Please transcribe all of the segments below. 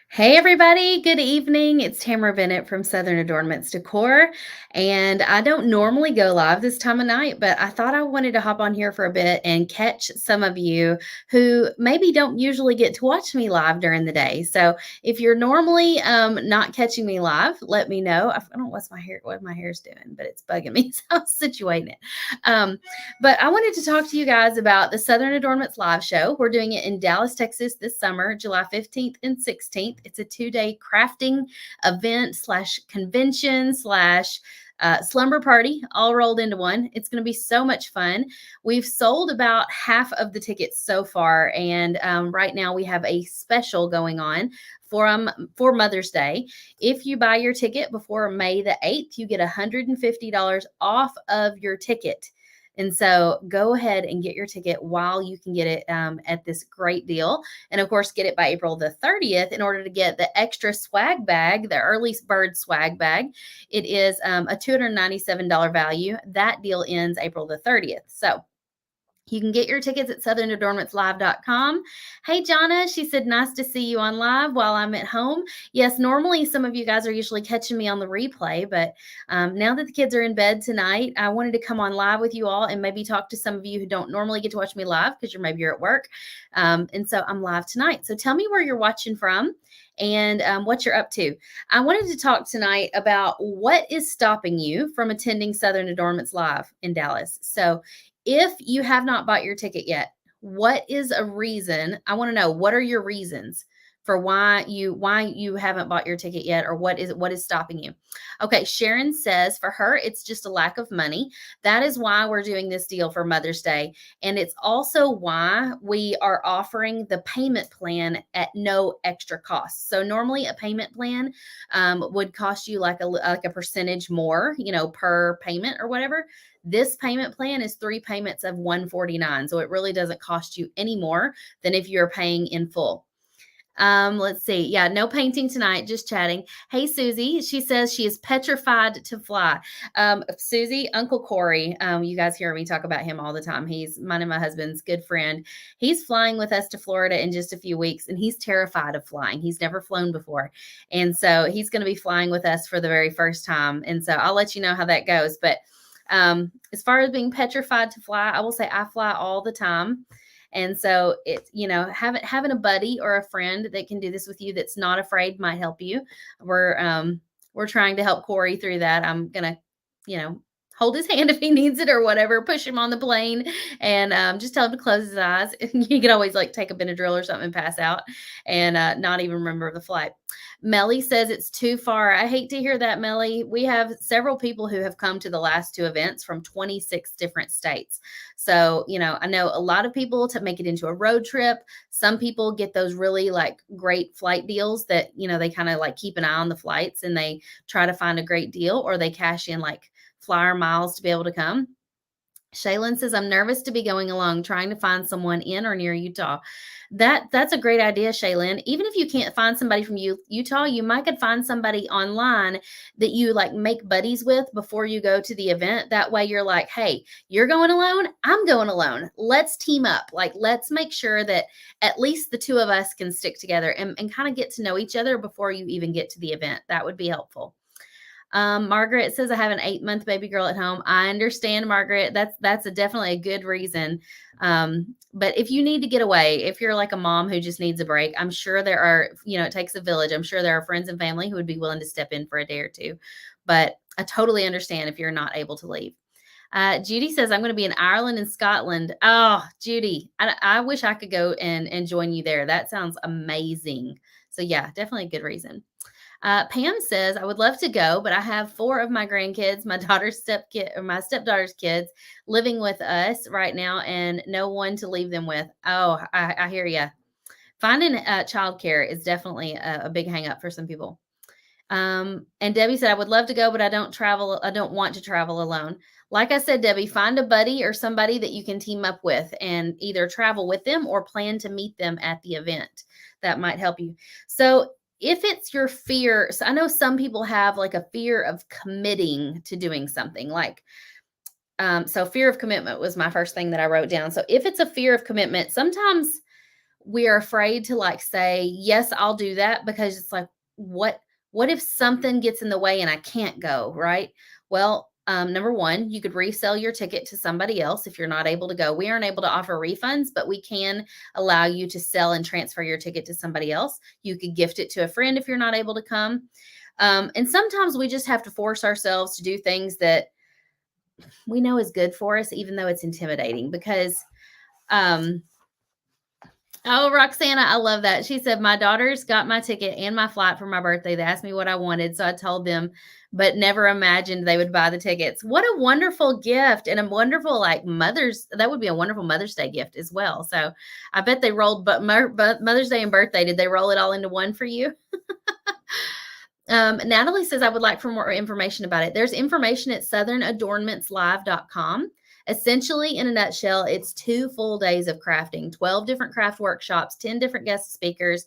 Hey everybody, good evening. It's Tamara Bennett from Southern Adornments Decor, and I don't normally go live this time of night, but I thought I wanted to hop on here for a bit and catch some of you who maybe don't usually get to watch me live during the day. So if you're normally not catching me live, let me know. I don't know what my hair's doing, but it's bugging me, so I'm situating it. Um, but I wanted to talk to you guys about the Southern Adornments live show. We're doing it in Dallas, Texas this summer, July 15th and 16th. It's a 2-day crafting event slash convention slash slumber party all rolled into one. It's going to be so much fun. We've sold about half of the tickets so far, and right now we have a special going on for Mother's Day. If you buy your ticket before May the 8th, you get $150 off of your ticket. And so go ahead and get your ticket while you can get it at this great deal. And of course, get it by April the 30th in order to get the extra swag bag, the early bird swag bag. It is a $297 value. That deal ends April the 30th. So you can get your tickets at southernadornmentslive.com. Hey, Jonna, she said, nice to see you on live while I'm at home. Yes, normally some of you guys are usually catching me on the replay, but now that the kids are in bed tonight, I wanted to come on live with you all and maybe talk to some of you who don't normally get to watch me live because you're at work. And so I'm live tonight. So tell me where you're watching from and what you're up to. I wanted to talk tonight about what is stopping you from attending Southern Adornments Live in Dallas. So if you have not bought your ticket yet, what is a reason? I want to know, what are your reasons for why you haven't bought your ticket yet, or what is stopping you? Okay, Sharon says for her it's just a lack of money. That is why we're doing this deal for Mother's Day, and it's also why we are offering the payment plan at no extra cost. So normally a payment plan would cost you like a percentage more, per payment or whatever. This payment plan is 3 payments of 149. So it really doesn't cost you any more than if you're paying in full. Let's see. Yeah, no painting tonight, just chatting. Hey, Susie. She says she is petrified to fly. Susie, Uncle Corey, you guys hear me talk about him all the time. He's mine and my husband's good friend. He's flying with us to Florida in just a few weeks, and he's terrified of flying. He's never flown before. And so he's going to be flying with us for the very first time. And so I'll let you know how that goes. But as far as being petrified to fly, I will say I fly all the time. And so it's, having a buddy or a friend that can do this with you that's not afraid might help you. We're trying to help Corey through that. I'm gonna, you know, hold his hand if he needs it or whatever, push him on the plane and just tell him to close his eyes. You can always like take a Benadryl or something and pass out and not even remember the flight. Melly says it's too far. I hate to hear that, Melly. We have several people who have come to the last 2 events from 26 different states. So, I know a lot of people to make it into a road trip. Some people get those really like great flight deals that, they kind of like keep an eye on the flights and they try to find a great deal, or they cash in like flyer miles to be able to come. Shaylin says, I'm nervous to be going along, trying to find someone in or near Utah. That's a great idea, Shaylin. Even if you can't find somebody from Utah, you might could find somebody online that you like make buddies with before you go to the event. That way you're like, hey, you're going alone, I'm going alone. Let's team up. Like, let's make sure that at least the 2 of us can stick together and kind of get to know each other before you even get to the event. That would be helpful. Margaret says, I have an 8-month baby girl at home. I understand, Margaret. That's definitely a good reason. But if you need to get away, if you're like a mom who just needs a break, I'm sure there are, it takes a village. I'm sure there are friends and family who would be willing to step in for a day or 2. But I totally understand if you're not able to leave. Judy says, I'm going to be in Ireland and Scotland. Oh, Judy, I wish I could go and join you there. That sounds amazing. So yeah, definitely a good reason. Pam says, I would love to go, but I have 4 of my grandkids, my stepdaughter's kids living with us right now and no one to leave them with. Oh, I hear you. Finding childcare is definitely a big hang up for some people. And Debbie said, I would love to go, but I don't want to travel alone. Like I said, Debbie, find a buddy or somebody that you can team up with and either travel with them or plan to meet them at the event. That might help you. So if it's your fear, so I know some people have like a fear of committing to doing something so fear of commitment was my first thing that I wrote down. So if it's a fear of commitment, sometimes we are afraid to like say, yes, I'll do that, because it's like, what what if something gets in the way and I can't go, right? Well, number one, you could resell your ticket to somebody else if you're not able to go. We aren't able to offer refunds, but we can allow you to sell and transfer your ticket to somebody else. You could gift it to a friend if you're not able to come. And sometimes we just have to force ourselves to do things that we know is good for us, even though it's intimidating. Because um, oh, Roxana, I love that. She said, my daughters got my ticket and my flight for my birthday. They asked me what I wanted. So I told them, but never imagined they would buy the tickets. What a wonderful gift, and a wonderful, like, that would be a wonderful Mother's Day gift as well. So I bet they rolled, but Mother's Day and birthday, did they roll it all into one for you? Natalie says, I would like for more information about it. There's information at southernadornmentslive.com. Essentially, in a nutshell, it's 2 full days of crafting, 12 different craft workshops, 10 different guest speakers.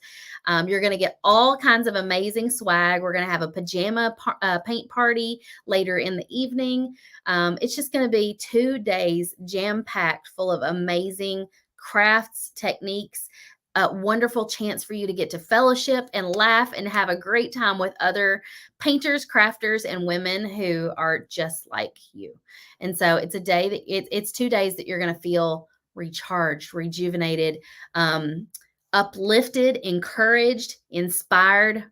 You're going to get all kinds of amazing swag. We're going to have a pajama paint party later in the evening. It's just going to be 2 days jam-packed full of amazing crafts, techniques, a wonderful chance for you to get to fellowship and laugh and have a great time with other painters, crafters, and women who are just like you. And so it's a day that it's 2 days that you're going to feel recharged, rejuvenated, uplifted, encouraged, inspired,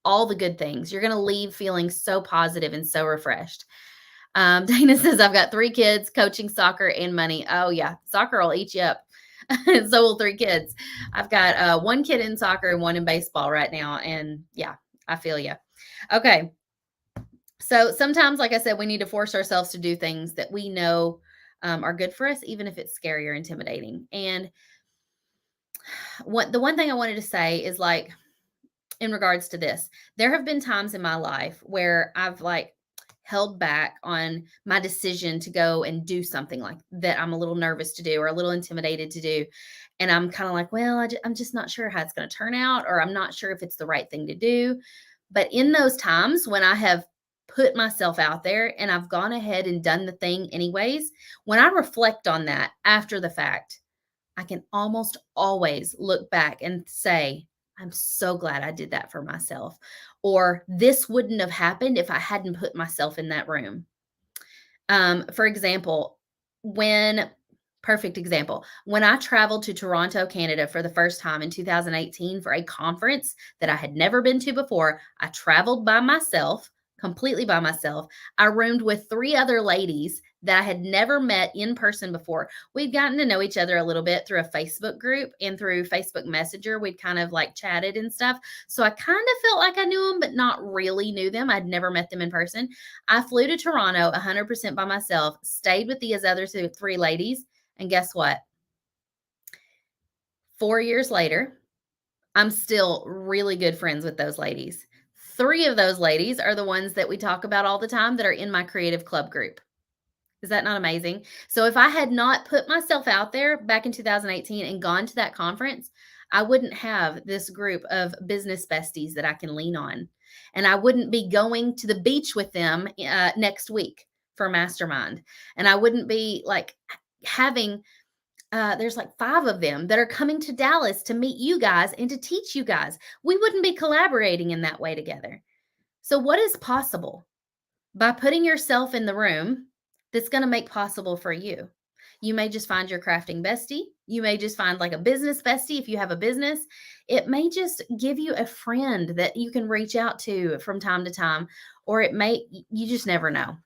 all the good things. You're going to leave feeling so positive and so refreshed. Dana says, I've got 3 kids, coaching, soccer, and money. Oh, yeah. Soccer will eat you up. So will 3 kids. I've got 1 kid in soccer and 1 in baseball right now. And yeah, I feel you. Okay. So sometimes, like I said, we need to force ourselves to do things that we know are good for us, even if it's scary or intimidating. And the one thing I wanted to say is, like, in regards to this, there have been times in my life where I've like held back on my decision to go and do something like that I'm a little nervous to do or a little intimidated to do. And I'm kind of like, well, I'm just not sure how it's going to turn out, or I'm not sure if it's the right thing to do. But in those times when I have put myself out there and I've gone ahead and done the thing anyways, when I reflect on that after the fact, I can almost always look back and say, I'm so glad I did that for myself. Or this wouldn't have happened if I hadn't put myself in that room. For example, perfect example, when I traveled to Toronto, Canada for the first time in 2018 for a conference that I had never been to before, I traveled by myself, completely by myself. I roomed with 3 other ladies that I had never met in person before. We'd gotten to know each other a little bit through a Facebook group and through Facebook Messenger. We'd kind of like chatted and stuff. So I kind of felt like I knew them, but not really knew them. I'd never met them in person. I flew to Toronto 100% by myself, stayed with these other 3 ladies. And guess what? 4 years later, I'm still really good friends with those ladies. 3 of those ladies are the ones that we talk about all the time that are in my creative club group. Is that not amazing? So if I had not put myself out there back in 2018 and gone to that conference, I wouldn't have this group of business besties that I can lean on. And I wouldn't be going to the beach with them next week for mastermind. And I wouldn't be like having there's like 5 of them that are coming to Dallas to meet you guys and to teach you guys. We wouldn't be collaborating in that way together. So what is possible by putting yourself in the room that's going to make possible for you? You may just find your crafting bestie. You may just find like a business bestie if you have a business. It may just give you a friend that you can reach out to from time to time, or you just never know.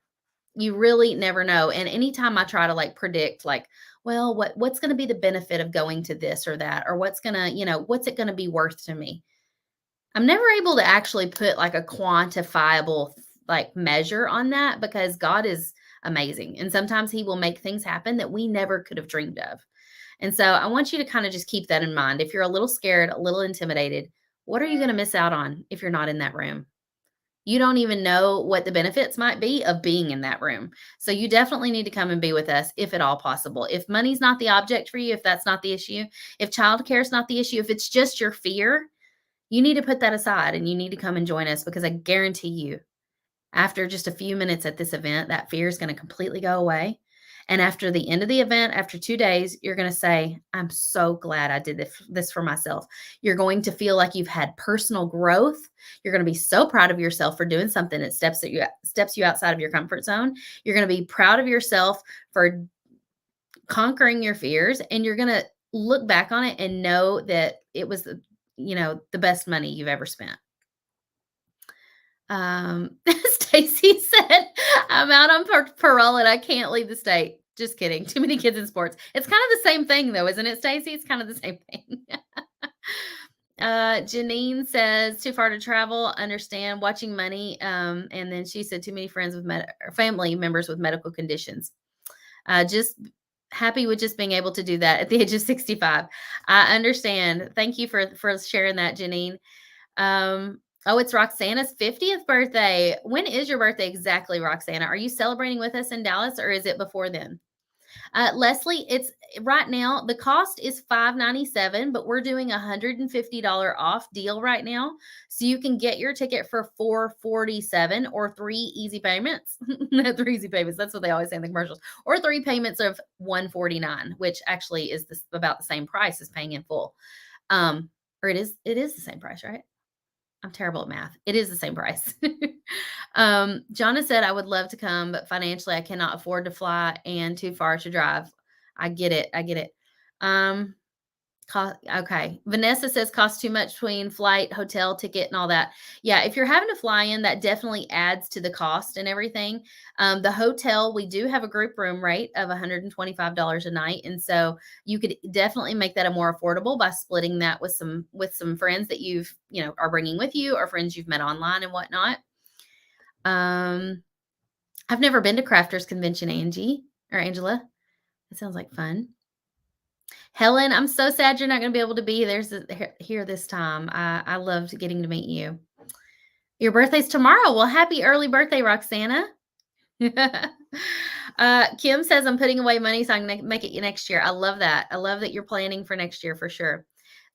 You really never know. And anytime I try to like predict, like, well, what's going to be the benefit of going to this or that, or what's it going to be worth to me? I'm never able to actually put like a quantifiable like measure on that, because God is amazing. And sometimes he will make things happen that we never could have dreamed of. And so I want you to kind of just keep that in mind. If you're a little scared, a little intimidated, what are you going to miss out on if you're not in that room? You don't even know what the benefits might be of being in that room. So you definitely need to come and be with us if at all possible. If money's not the object for you, if that's not the issue, if childcare is not the issue, if it's just your fear, you need to put that aside and you need to come and join us, because I guarantee you, after just a few minutes at this event, that fear is going to completely go away. And after the end of the event, after 2 days, you're gonna say, "I'm so glad I did this for myself." You're going to feel like you've had personal growth. You're gonna be so proud of yourself for doing something that steps you outside of your comfort zone. You're gonna be proud of yourself for conquering your fears, and you're gonna look back on it and know that it was the best money you've ever spent. Stacy said, "I'm out on parole and I can't leave the state." Just kidding. Too many kids in sports. It's kind of the same thing though, isn't it, Stacy? It's kind of the same thing. Janine says, "Too far to travel. Understand watching money." And then she said, "Too many friends with or family members with medical conditions." Just happy with just being able to do that at the age of 65. I understand. Thank you for sharing that, Janine. Oh, it's Roxana's 50th birthday. When is your birthday exactly, Roxana? Are you celebrating with us in Dallas or is it before then? Leslie, it's right now, the cost is $597, but we're doing a $150 off deal right now. So you can get your ticket for $447 or 3 easy payments. 3 easy payments. That's what they always say in the commercials. Or 3 payments of $149, which actually is about the same price as paying in full. Or it is the same price, right? I'm terrible at math. It is the same price. Jonna said, "I would love to come, but financially I cannot afford to fly and too far to drive." I get it. I get it. Okay. Vanessa says costs too much between flight, hotel ticket, and all that. Yeah, if you're having to fly in, that definitely adds to the cost and everything. The hotel, we do have a group room rate of $125 a night, and so you could definitely make that a more affordable by splitting that with some friends that are bringing with you or friends you've met online and whatnot. I've never been to Crafters Convention, Angie or Angela. It sounds like fun. Helen, I'm so sad you're not going to be able to be here this time. I loved getting to meet you. Your birthday's tomorrow. Well, happy early birthday, Roxana. Kim says, "I'm putting away money so I can make it next year." I love that. I love that you're planning for next year for sure.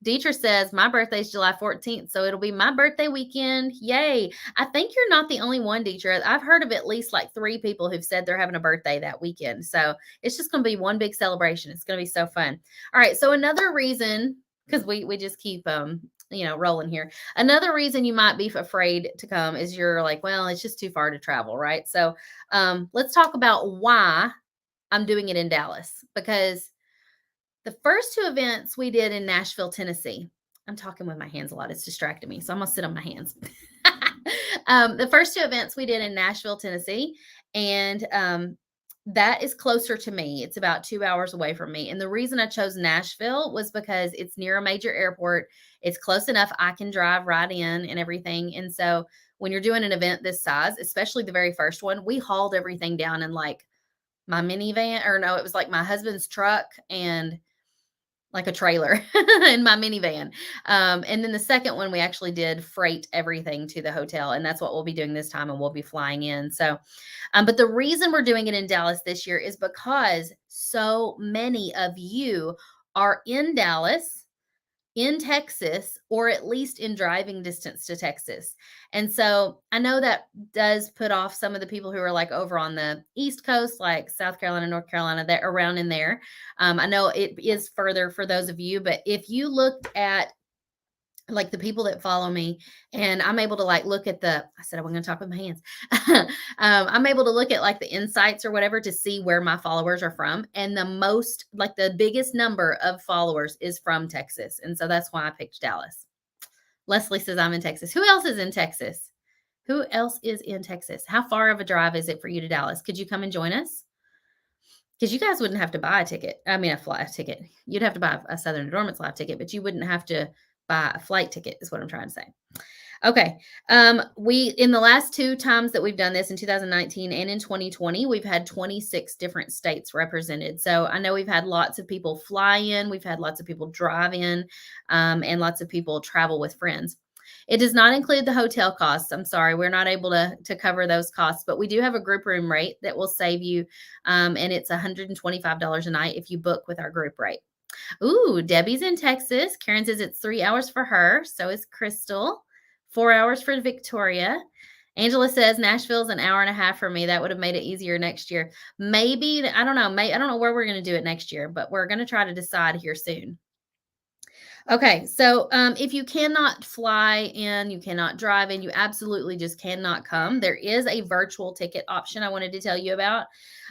Deetra says, "My birthday's July 14th, so it'll be my birthday weekend. Yay." I think you're not the only one, Deetra. I've heard of at least like 3 people who've said they're having a birthday that weekend. So it's just going to be one big celebration. It's going to be so fun. All right. So another reason, because we just keep rolling here. Another reason you might be afraid to come is you're like, well, it's just too far to travel, right? So let's talk about why I'm doing it in Dallas, because the first 2 events we did in Nashville, Tennessee. I'm talking with my hands a lot. It's distracting me. So I'm going to sit on my hands. The first 2 events we did in Nashville, Tennessee, and that is closer to me. It's about 2 hours away from me. And the reason I chose Nashville was because it's near a major airport. It's close enough. I can drive right in and everything. And so when you're doing an event this size, especially the very first one, we hauled everything down in like my minivan, or no, it was like my husband's truck and like a trailer in my minivan. And then the second one, we actually did freight everything to the hotel. And that's what we'll be doing this time. And we'll be flying in. So, but the reason we're doing it in Dallas this year is because so many of you are in Dallas, in Texas, or at least in driving distance to Texas. And so I know that does put off some of the people who are like over on the East Coast, like South Carolina, North Carolina, that around in there. I know it is further for those of you, but if you look at like the people that follow me, and I'm able to like look at I said I wasn't going to talk with my hands. I'm able to look at like the insights or whatever to see where my followers are from. And the biggest number of followers is from Texas. And so that's why I picked Dallas. Leslie says I'm in Texas. Who else is in Texas? Who else is in Texas? How far of a drive is it for you to Dallas? Could you come and join us? Because you guys wouldn't have to buy a ticket. I mean, a flight ticket. You'd have to buy a Southern Adornments live ticket, but you wouldn't have to buy a flight ticket is what I'm trying to say. Okay. In the last 2 times that we've done this in 2019 and in 2020, we've had 26 different states represented. So I know we've had lots of people fly in, we've had lots of people drive in, and lots of people travel with friends. It does not include the hotel costs. I'm sorry, we're not able to cover those costs, but we do have a group room rate that will save you, and it's $125 a night if you book with our group rate. Ooh, Debbie's in Texas. Karen says it's 3 hours for her. So is Crystal. 4 hours for Victoria. Angela says Nashville's an hour and a half for me. That would have made it easier next year. Maybe, I don't know. I don't know where we're going to do it next year, but we're going to try to decide here soon. Okay, so if you cannot fly in, you cannot drive in, you absolutely just cannot come. There is a virtual ticket option I wanted to tell you about.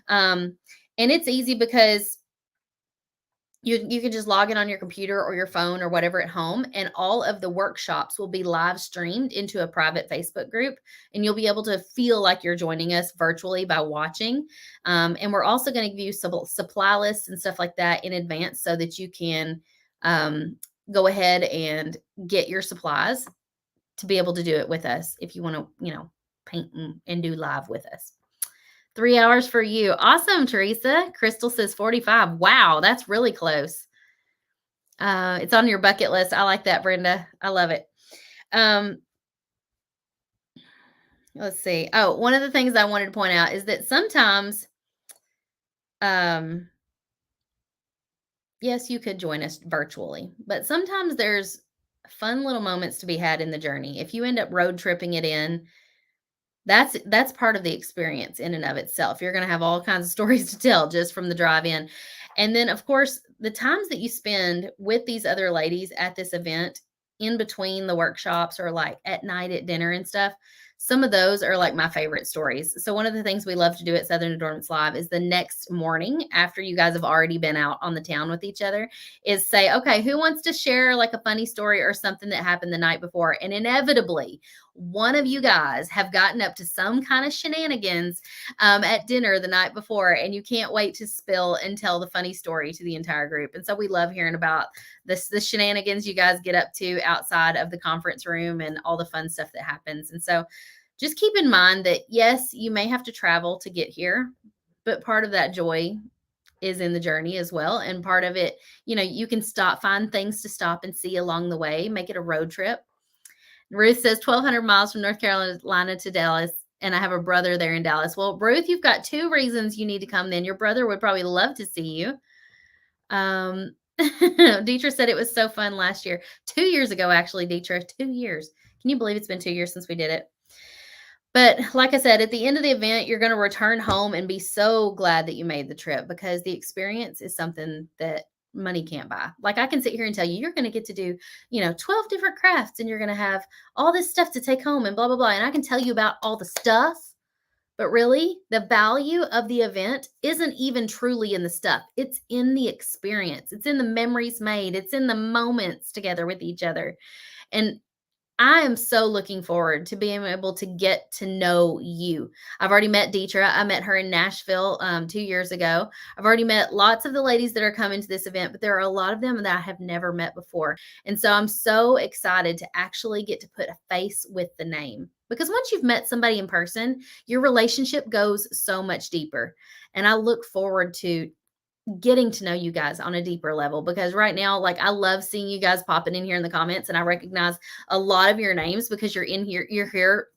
Um, and it's easy because you can just log in on your computer or your phone or whatever at home, and all of the workshops will be live streamed into a private Facebook group, and you'll be able to feel like you're joining us virtually by watching. And we're also going to give you some supply lists and stuff like that in advance so that you can um, go ahead and get your supplies to be able to do it with us if you want to, paint and do live with us. 3 hours for you. Awesome, Teresa. Crystal says 45. Wow, that's really close. It's on your bucket list. I like that, Brenda. I love it. Let's see. Oh, one of the things I wanted to point out is that sometimes, yes, you could join us virtually, but sometimes there's fun little moments to be had in the journey. If you end up road tripping it in, that's part of the experience in and of itself. You're going to have all kinds of stories to tell just from the drive in. And then, of course, the times that you spend with these other ladies at this event in between the workshops or like at night at dinner and stuff, some of those are like my favorite stories. So one of the things we love to do at Southern Adornments Live is the next morning after you guys have already been out on the town with each other is say, okay, who wants to share like a funny story or something that happened the night before? And inevitably, one of you guys have gotten up to some kind of shenanigans at dinner the night before, and you can't wait to spill and tell the funny story to the entire group. And so we love hearing about the shenanigans you guys get up to outside of the conference room and all the fun stuff that happens. And so just keep in mind that, yes, you may have to travel to get here, but part of that joy is in the journey as well. And part of it, you can find things to stop and see along the way, make it a road trip. Ruth says 1,200 miles from North Carolina to Dallas, and I have a brother there in Dallas. Well, Ruth, you've got 2 reasons you need to come then. Your brother would probably love to see you. Deetra said it was so fun last year. 2 years ago, actually, Deetra, 2 years. Can you believe it's been 2 years since we did it? But like I said, at the end of the event, you're going to return home and be so glad that you made the trip because the experience is something that money can't buy. Like I can sit here and tell you, you're going to get to do, 12 different crafts and you're going to have all this stuff to take home and blah, blah, blah. And I can tell you about all the stuff, but really the value of the event isn't even truly in the stuff. It's in the experience. It's in the memories made. It's in the moments together with each other. And I am so looking forward to being able to get to know you. I've already met Deetra. I met her in Nashville 2 years ago. I've already met lots of the ladies that are coming to this event, but there are a lot of them that I have never met before. And so I'm so excited to actually get to put a face with the name. Because once you've met somebody in person, your relationship goes so much deeper. And I look forward to getting to know you guys on a deeper level because right now, like I love seeing you guys popping in here in the comments and I recognize a lot of your names because you're here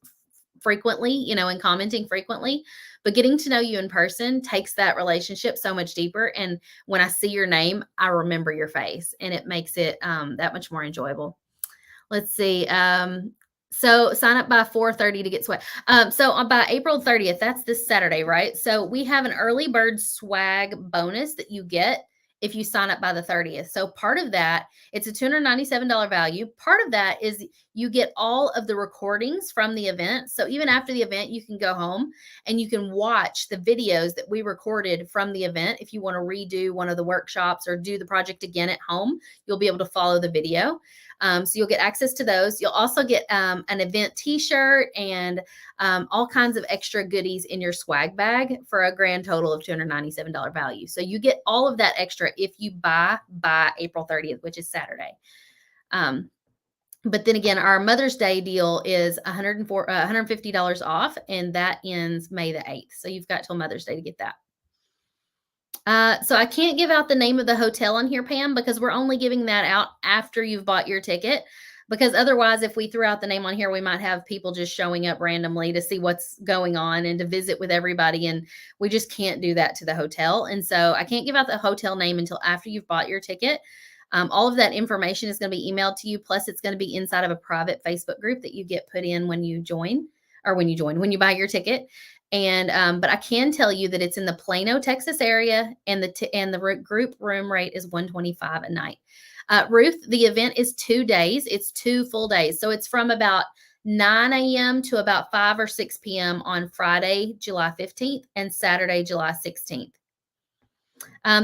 frequently, and commenting frequently, but getting to know you in person takes that relationship so much deeper. And when I see your name, I remember your face and it makes it that much more enjoyable. Let's see. So sign up by 4:30 to get swag. So by April 30th, that's this Saturday, right? So we have an early bird swag bonus that you get if you sign up by the 30th. So part of that, it's a $297 value. Part of that is you get all of the recordings from the event. So even after the event, you can go home and you can watch the videos that we recorded from the event. If you want to redo one of the workshops or do the project again at home, you'll be able to follow the video. So you'll get access to those. You'll also get an event t-shirt and all kinds of extra goodies in your swag bag for a grand total of $297 value. So you get all of that extra if you buy by April 30th, which is Saturday. But then again, our Mother's Day deal is $150 off, and that ends May the 8th. So you've got till Mother's Day to get that. So I can't give out the name of the hotel on here, Pam, because we're only giving that out after you've bought your ticket. Because otherwise, if we threw out the name on here, we might have people just showing up randomly to see what's going on and to visit with everybody. And we just can't do that to the hotel. And so I can't give out the hotel name until after you've bought your ticket. All of that information is going to be emailed to you. Plus, it's going to be inside of a private Facebook group that you get put in when you join or when you buy your ticket. And but I can tell you that it's in the Plano, Texas area, and group room rate is 125 a night. Ruth, the event is 2 days. It's 2 full days, so it's from about 9 a.m. to about 5 or 6 p.m. on Friday, July 15th, and Saturday, July 16th.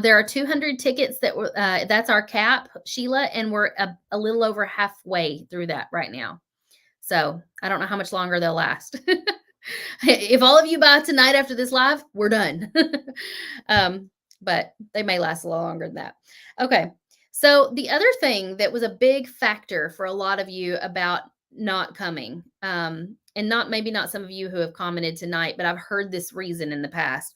There are 200 tickets that's our cap, Sheila, and we're a little over halfway through that right now. So I don't know how much longer they'll last. If all of you buy tonight after this live, we're done. But they may last a little longer than that. Okay. So the other thing that was a big factor for a lot of you about not coming, and maybe not some of you who have commented tonight, but I've heard this reason in the past,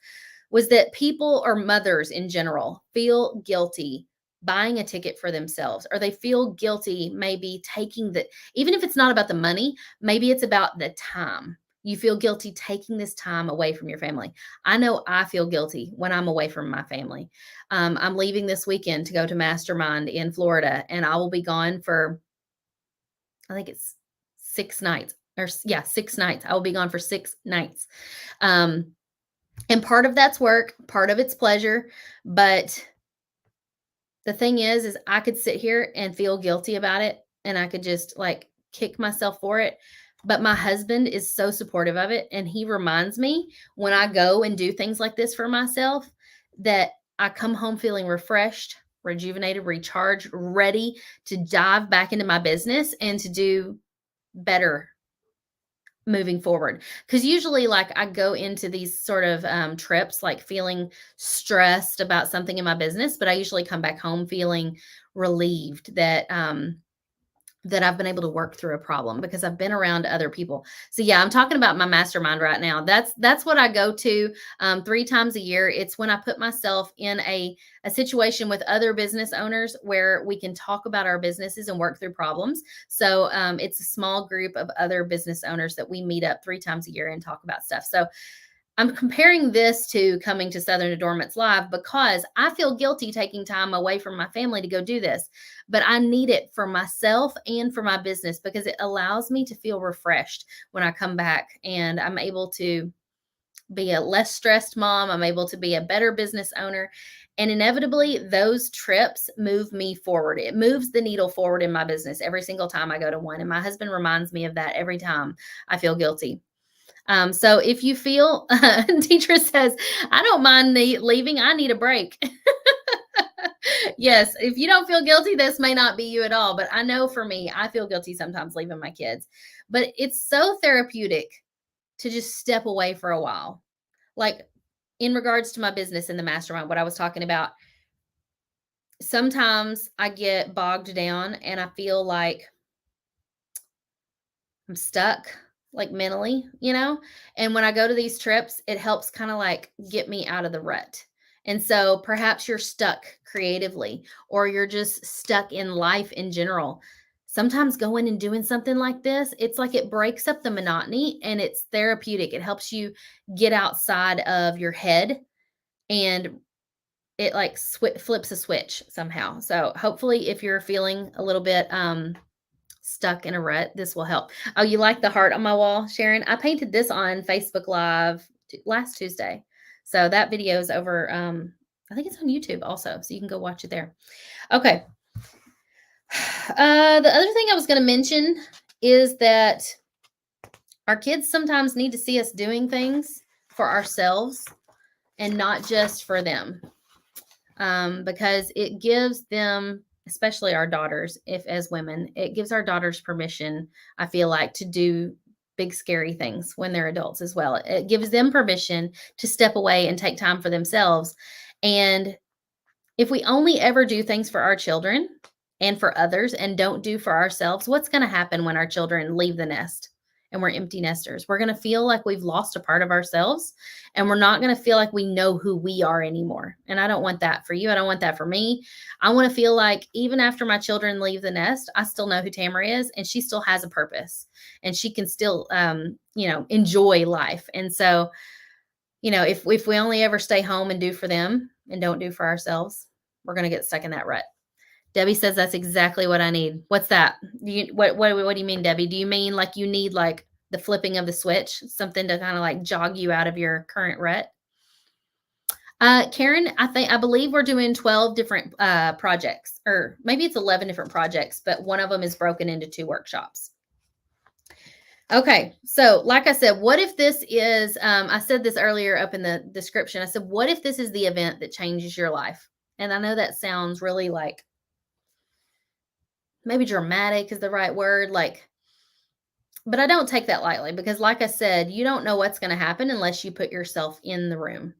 was that people or mothers in general feel guilty buying a ticket for themselves, or they feel guilty maybe even if it's not about the money, maybe it's about the time. You feel guilty taking this time away from your family. I know I feel guilty when I'm away from my family. I'm leaving this weekend to go to Mastermind in Florida, and I will be gone for, I think it's 6 nights, 6 nights. I will be gone for 6 nights. And part of that's work, part of it's pleasure. But the thing is I could sit here and feel guilty about it, and I could just like kick myself for it. But my husband is so supportive of it. And he reminds me when I go and do things like this for myself that I come home feeling refreshed, rejuvenated, recharged, ready to dive back into my business and to do better moving forward. Because usually, like, I go into these sort of trips like feeling stressed about something in my business, but I usually come back home feeling relieved that I've been able to work through a problem because I've been around other people. So yeah, I'm talking about my mastermind right now. That's what I go to 3 times a year. It's when I put myself in a situation with other business owners where we can talk about our businesses and work through problems. So it's a small group of other business owners that we meet up 3 times a year and talk about stuff. So I'm comparing this to coming to Southern Adornments Live because I feel guilty taking time away from my family to go do this, but I need it for myself and for my business because it allows me to feel refreshed when I come back, and I'm able to be a less stressed mom. I'm able to be a better business owner. And inevitably, those trips move me forward. It moves the needle forward in my business every single time I go to one. And my husband reminds me of that every time I feel guilty. So if you feel, teacher says, I don't mind leaving. I need a break. Yes. If you don't feel guilty, this may not be you at all. But I know for me, I feel guilty sometimes leaving my kids, but it's so therapeutic to just step away for a while. Like in regards to my business in the mastermind, what I was talking about, sometimes I get bogged down and I feel like I'm stuck, like mentally, And when I go to these trips, it helps kind of like get me out of the rut. And so perhaps you're stuck creatively, or you're just stuck in life in general. Sometimes going and doing something like this, it's like it breaks up the monotony and it's therapeutic. It helps you get outside of your head, and it like flips a switch somehow. So hopefully if you're feeling a little bit stuck in a rut, this will help. Oh, you like the heart on my wall, Sharon? I painted this on Facebook Live last Tuesday. So that video is over, I think it's on YouTube also, so you can go watch it there. Okay. The other thing I was going to mention is that our kids sometimes need to see us doing things for ourselves and not just for them, because it gives them, especially our daughters, as women, it gives our daughters permission, I feel like, to do big, scary things when they're adults as well. It gives them permission to step away and take time for themselves. And if we only ever do things for our children and for others and don't do for ourselves, what's going to happen when our children leave the nest and we're empty nesters? We're going to feel like we've lost a part of ourselves, and we're not going to feel like we know who we are anymore. And I don't want that for you. I don't want that for me. I want to feel like even after my children leave the nest, I still know who Tamara is, and she still has a purpose, and she can still, enjoy life. And so, if we only ever stay home and do for them and don't do for ourselves, we're going to get stuck in that rut. Debbie says that's exactly what I need. What's that? What do you mean, Debbie? Do you mean like you need like the flipping of the switch, something to kind of like jog you out of your current rut. Karen, I believe we're doing 12 different projects, or maybe it's 11 different projects, but one of them is broken into 2 workshops. Okay, so like I said, what if this is, I said this earlier up in the description. I said, what if this is the event that changes your life? And I know that sounds really like, maybe dramatic is the right word, like, but I don't take that lightly because, like I said, you don't know what's going to happen unless you put yourself in the room.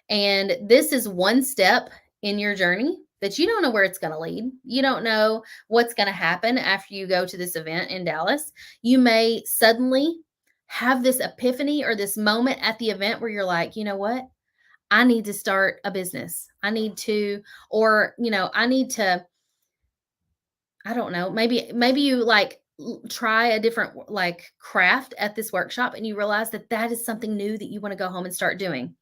And this is one step in your journey that you don't know where it's going to lead. You don't know what's going to happen after you go to this event in Dallas. You may suddenly have this epiphany or this moment at the event where you're like, you know what? I need to start a business. I need to, or, I need to, I don't know, maybe you like try a different like craft at this workshop and you realize that that is something new that you want to go home and start doing.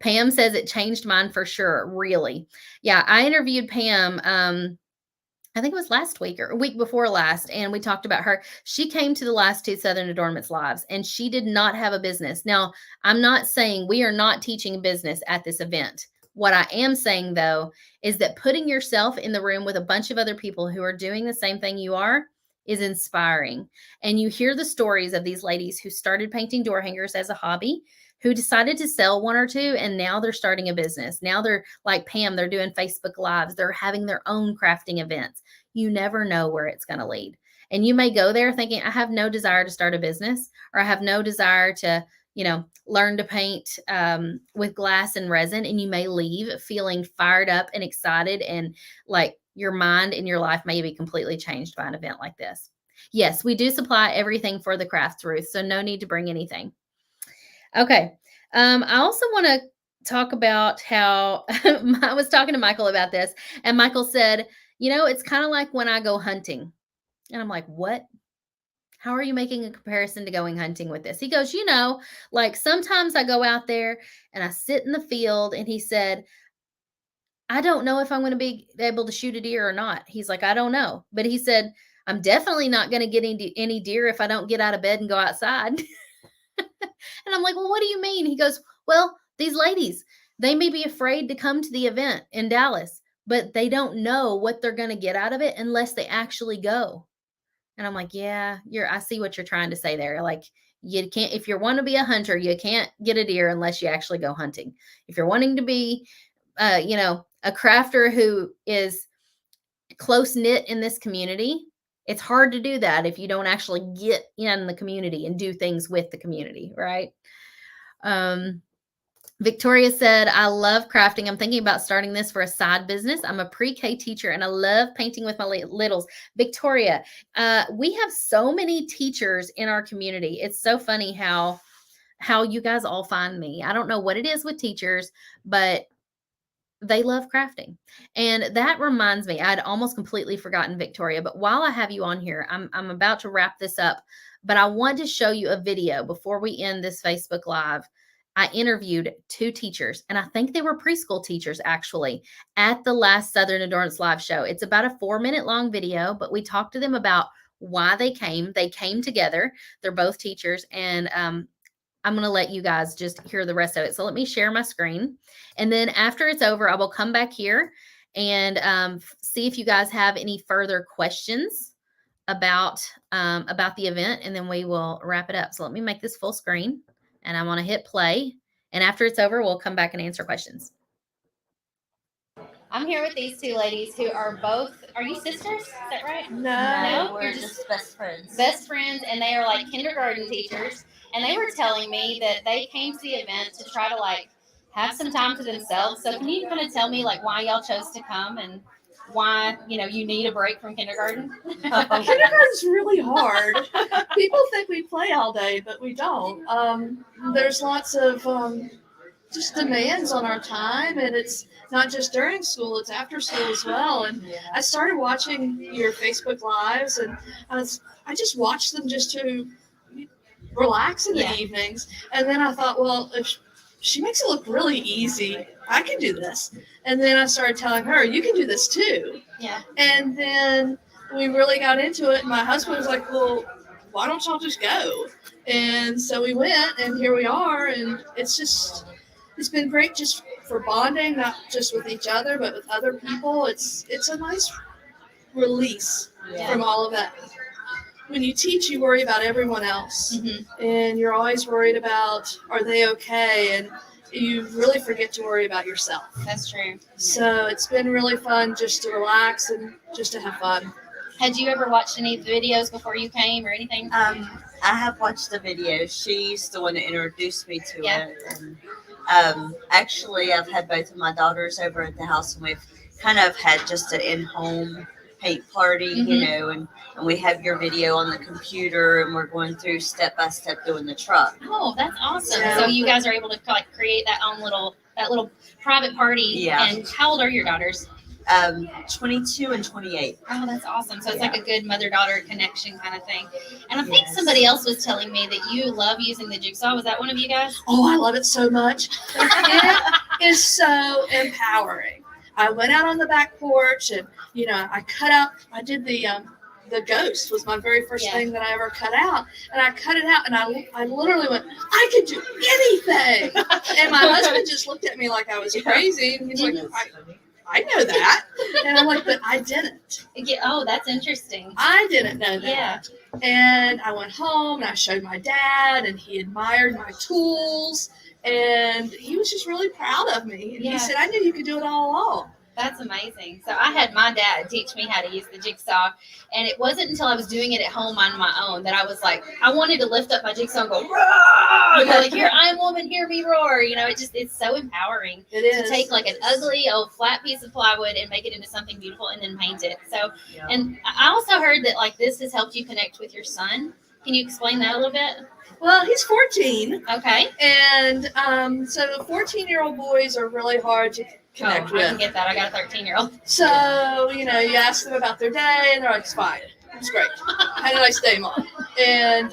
Pam says it changed mine for sure. Really. Yeah. I interviewed Pam. I think it was last week or a week before last. And we talked about her. She came to the last 2 Southern Adornments lives and she did not have a business. Now, I'm not saying we are not teaching business at this event. What I am saying though, is that putting yourself in the room with a bunch of other people who are doing the same thing you are is inspiring. And you hear the stories of these ladies who started painting door hangers as a hobby, who decided to sell 1 or 2, and now they're starting a business. Now they're like Pam, they're doing Facebook Lives. They're having their own crafting events. You never know where it's going to lead. And you may go there thinking, I have no desire to start a business, or I have no desire to, learn to paint with glass and resin. And you may leave feeling fired up and excited, and like your mind and your life may be completely changed by an event like this. Yes, we do supply everything for the crafts, Ruth, so no need to bring anything. Okay. I also want to talk about how I was talking to Michael about this, and Michael said, it's kind of like when I go hunting. And I'm like, what? How are you making a comparison to going hunting with this? He goes, like sometimes I go out there and I sit in the field, and he said, I don't know if I'm going to be able to shoot a deer or not. He's like, I don't know. But he said, I'm definitely not going to get any deer if I don't get out of bed and go outside. And I'm like, well, what do you mean? He goes, well, these ladies, they may be afraid to come to the event in Dallas, but they don't know what they're going to get out of it unless they actually go. And I'm like, yeah, I see what you're trying to say there. Like, you can't, if you want to be a hunter, you can't get a deer unless you actually go hunting. If you're wanting to be, a crafter who is close knit in this community, it's hard to do that if you don't actually get in the community and do things with the community, right? Victoria said, I love crafting. I'm thinking about starting this for a side business. I'm a pre-K teacher and I love painting with my littles. Victoria, we have so many teachers in our community. It's so funny how you guys all find me. I don't know what it is with teachers, but they love crafting. And that reminds me, I'd almost completely forgotten Victoria, but while I have you on here, I'm about to wrap this up, but I want to show you a video before we end this Facebook Live. I interviewed 2 teachers, and I think they were preschool teachers actually, at the last Southern Adornments Live show. It's about a 4-minute long video, but we talked to them about why they came. They came together. They're both teachers, and I'm going to let you guys just hear the rest of it. So let me share my screen. And then after it's over, I will come back here and see if you guys have any further questions about the event, and then we will wrap it up. So let me make this full screen, and I want to hit play. And after it's over, we'll come back and answer questions. I'm here with these 2 ladies who are both, are you sisters? Is that right? No, we're just best friends. Best friends, and they are like kindergarten teachers. And they were telling me that they came to the event to try to like have some time to themselves. So can you kind of tell me like why y'all chose to come and why, you need a break from kindergarten? Kindergarten's really hard. People think we play all day, but we don't. There's lots of just demands on our time, and it's not just during school, it's after school as well. And I started watching your Facebook Lives, and I just watched them just to relax in the evenings. And then I thought, well, if she makes it look really easy, I can do this. And then I started telling her, you can do this too. Yeah. And then we really got into it, and my husband was like, well, why don't y'all just go? And so we went, and here we are, and it's been great just for bonding, not just with each other, but with other people. It's a nice release from all of that. When you teach, you worry about everyone else, and you're always worried about, are they okay? And you really forget to worry about yourself. That's true. So it's been really fun just to relax and just to have fun. Had you ever watched any videos before you came or anything? I have watched the video. She's the one that introduced me to it. And actually, I've had both of my daughters over at the house, and we've kind of had just an in-home paint party, you know, and we have your video on the computer, and we're going through step by step doing the truck. Oh, that's awesome. Yeah. So you guys are able to like create that little private party. Yeah. And how old are your daughters? 22 and 28. Oh, that's awesome. So it's like a good mother-daughter connection kind of thing. And I think somebody else was telling me that you love using the jigsaw. Was that one of you guys? Oh, I love it so much. It is so empowering. I went out on the back porch, and I did the ghost was my very first thing that I ever cut out, and I cut it out, and I literally went, I could do anything. And my husband just looked at me like I was crazy, and he's like, I know that. And I'm like, but I didn't. Oh, that's interesting. I didn't know that. Yeah. And I went home, and I showed my dad, and he admired my tools, and he was just really proud of me. And he said, I knew you could do it all along. That's amazing. So I had my dad teach me how to use the jigsaw, and it wasn't until I was doing it at home on my own that I was like, I wanted to lift up my jigsaw and go, roar! Like, here, I'm woman, hear me roar. It's so empowering to take like an ugly old flat piece of plywood and make it into something beautiful and then paint it. So, and I also heard that like this has helped you connect with your son. Can you explain that a little bit? Well, he's 14. Okay. And so 14-year-old boys are really hard to connect with. I can get that. I got a 13-year-old. So, you ask them about their day, and they're like, it's fine. It's great. How did I stay, Mom? And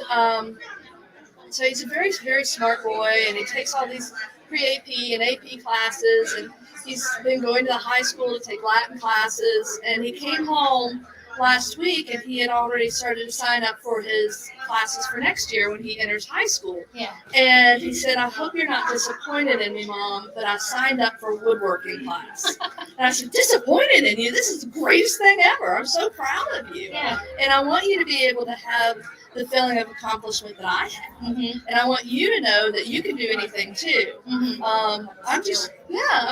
so he's a very, very smart boy, and he takes all these pre-AP and AP classes, and he's been going to the high school to take Latin classes, and he came home last week, and he had already started to sign up for his classes for next year when he enters high school. Yeah. And he said, I hope you're not disappointed in me, Mom, but I signed up for woodworking class. And I said, disappointed in you? This is the greatest thing ever. I'm so proud of you. Yeah. And I want you to be able to have the feeling of accomplishment that I have. And I want you to know that you can do anything too. I'm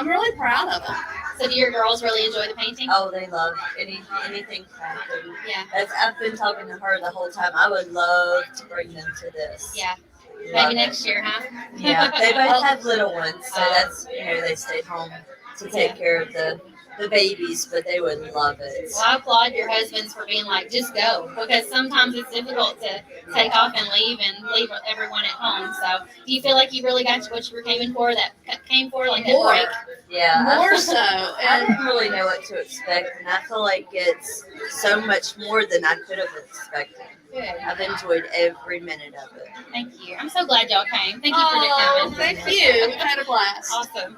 really proud of him. So do your girls really enjoy the painting? Oh, they love anything crafting. Yeah. I've been talking to her the whole time. I would love to bring them to this. Yeah. Love Maybe next year, huh? Yeah, they both have little ones, so that's they stayed home to take care of the babies, but they would love it. Well, I applaud your husbands for being like, just go, because sometimes it's difficult to take off and leave everyone at home. So do you feel like you really got what you were came for, like that break? Yeah. More so. I didn't really know what to expect, and I feel like it's so much more than I could have expected. Good. I've enjoyed every minute of it. Thank you. I'm so glad y'all came. Thank you for coming. Thank you. We've had a blast. Awesome.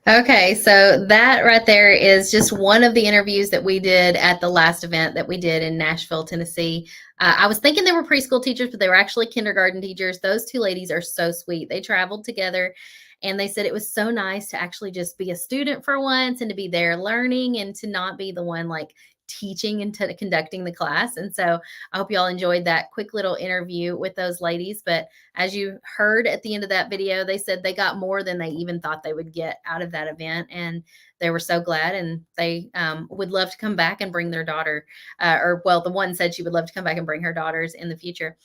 Okay, so that right there is just one of the interviews that we did at the last event that we did in Nashville, Tennessee. I was thinking they were preschool teachers, but they were actually kindergarten teachers. Those two ladies are so sweet. They traveled together, and they said it was so nice to actually just be a student for once and to be there learning and to not be the one like teaching and conducting the class. And so I hope y'all enjoyed that quick little interview with those ladies. But as you heard at the end of that video, they said they got more than they even thought they would get out of that event. And they were so glad, and they would love to come back and bring their daughter, the one said she would love to come back and bring her daughters in the future.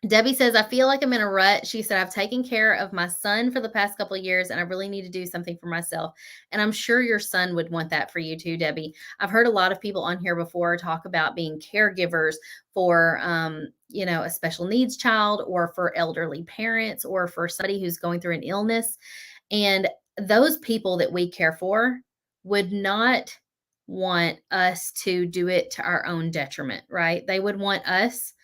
Debbie says, I feel like I'm in a rut. She said, I've taken care of my son for the past couple of years, and I really need to do something for myself. And I'm sure your son would want that for you too, Debbie. I've heard a lot of people on here before talk about being caregivers for, a special needs child, or for elderly parents, or for somebody who's going through an illness. And those people that we care for would not want us to do it to our own detriment, right? They would want us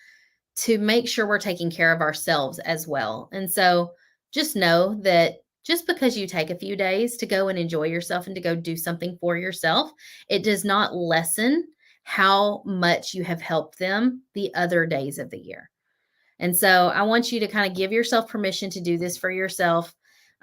to make sure we're taking care of ourselves as well. And so just know that just because you take a few days to go and enjoy yourself and to go do something for yourself, it does not lessen how much you have helped them the other days of the year. And so I want you to kind of give yourself permission to do this for yourself.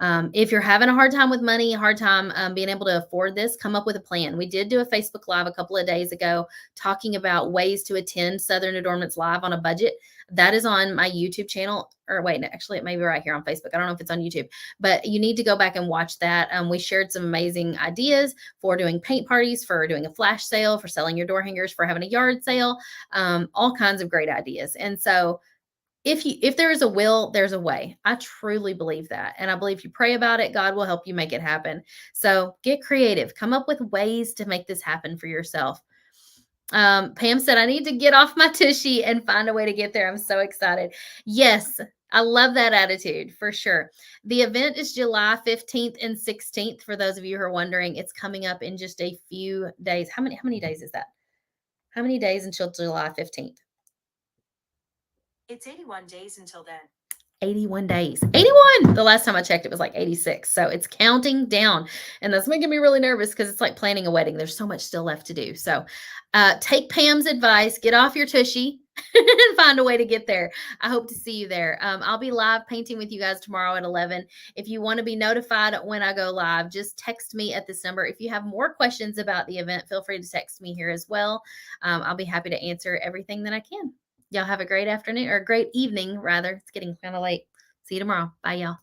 If you're having a hard time with money, a hard time being able to afford this, come up with a plan. We did do a Facebook Live a couple of days ago talking about ways to attend Southern Adornments Live on a budget. That is on my YouTube channel. Or wait, actually, it may be right here on Facebook. I don't know if it's on YouTube, but you need to go back and watch that. We shared some amazing ideas for doing paint parties, for doing a flash sale, for selling your door hangers, for having a yard sale, all kinds of great ideas. And so if there is a will, there's a way. I truly believe that. And I believe if you pray about it, God will help you make it happen. So get creative, come up with ways to make this happen for yourself. Pam said, I need to get off my tushy and find a way to get there. I'm so excited. Yes, I love that attitude for sure. The event is July 15th and 16th. For those of you who are wondering, it's coming up in just a few days. How many days is that? How many days until July 15th? It's 81 days until then. 81 days. 81. The last time I checked, it was like 86. So it's counting down. And that's making me really nervous because it's like planning a wedding. There's so much still left to do. So take Pam's advice, get off your tushy and find a way to get there. I hope to see you there. I'll be live painting with you guys tomorrow at 11. If you want to be notified when I go live, just text me at this number. If you have more questions about the event, feel free to text me here as well. I'll be happy to answer everything that I can. Y'all have a great afternoon or a great evening, rather. It's getting kind of late. See you tomorrow. Bye, y'all.